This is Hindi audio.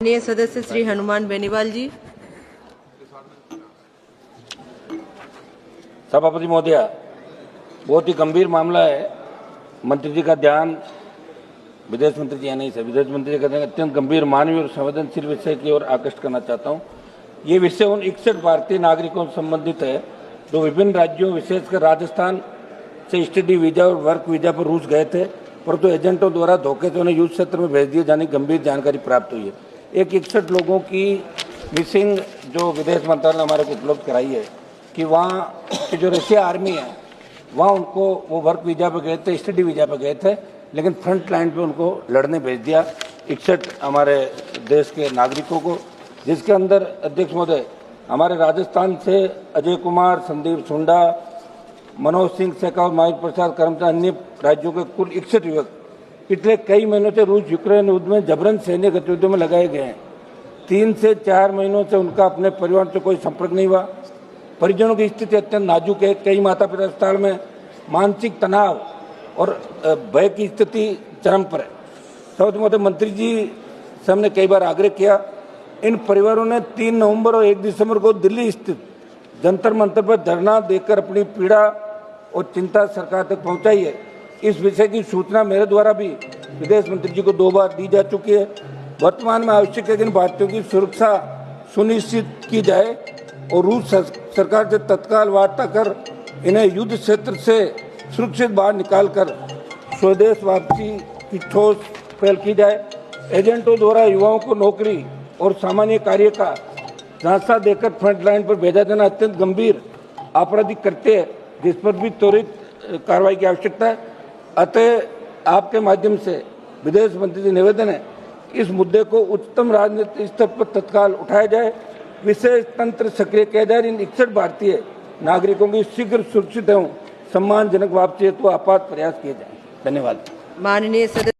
माननीय सदस्य श्री हनुमान बेनीवाल जी। सभापति महोदया, बहुत ही गंभीर मामला है। मंत्री जी का ध्यान, विदेश मंत्री जी नहीं से विदेश मंत्री जी का ध्यान अत्यंत गंभीर मानवीय और संवेदनशील विषय की ओर आकृष्ट करना चाहता हूँ। ये विषय उन 61 भारतीय नागरिकों से संबंधित है जो विभिन्न राज्यों विशेषकर राजस्थान से स्टडी वीजा और वर्क वीजा पर रूस गए थे, परंतु एजेंटों द्वारा धोखे से उन्हें युद्ध क्षेत्र में भेज दिए जाने की गंभीर जानकारी प्राप्त हुई है। एक 61 लोगों की मिसिंग जो विदेश मंत्रालय ने हमारे को उपलब्ध कराई है कि वहाँ की जो रशिया आर्मी है वहाँ उनको वो वर्क वीजा पे गए थे, स्टडी वीजा पे गए थे, लेकिन फ्रंट लाइन पे उनको लड़ने भेज दिया 61 हमारे देश के नागरिकों को, जिसके अंदर अध्यक्ष महोदय हमारे राजस्थान से अजय कुमार, संदीप सुंडा, मनोज सिंह शेखावत, माधव प्रसाद कर्मचारी, अन्य राज्यों के कुल 61 युवक पिछले कई महीनों से रूस यूक्रेन युद्ध में जबरन सैन्य गतिविधियों में लगाए गए हैं। 3 से 4 महीनों से उनका अपने परिवार से कोई संपर्क नहीं हुआ। परिजनों की स्थिति अत्यंत नाजुक है। कई माता पिता अस्पताल में, मानसिक तनाव और भय की स्थिति चरम पर है। सभापति महोदय, मंत्री जी से हमने कई बार आग्रह किया। इन परिवारों ने 3 नवंबर और 1 दिसंबर को दिल्ली स्थित जंतर मंतर पर धरना देकर अपनी पीड़ा और चिंता सरकार तक पहुंचाई है। इस विषय की सूचना मेरे द्वारा भी विदेश मंत्री जी को 2 बार दी जा चुकी है। वर्तमान में आवश्यक है कि इन भारतीयों की सुरक्षा सुनिश्चित की जाए और रूस सरकार से तत्काल वार्ता कर इन्हें युद्ध क्षेत्र से सुरक्षित बाहर निकालकर स्वदेश वापसी की ठोस पहल की जाए। एजेंटों द्वारा युवाओं को नौकरी और सामान्य कार्य का झांसा देकर फ्रंट लाइन पर भेजा जाना अत्यंत गंभीर आपराधिक कृत्य है, जिस पर भी त्वरित कार्रवाई की आवश्यकता है। अतः आपके माध्यम से विदेश मंत्री से निवेदन है, इस मुद्दे को उच्चतम राजनीतिक स्तर पर तत्काल उठाया जाए, विशेष तंत्र सक्रिय किया जाए। इन 61 भारतीय नागरिकों की शीघ्र सुरक्षित एवं सम्मानजनक वापसी हेतु आपात प्रयास किए जाए। धन्यवाद। माननीय सदस्य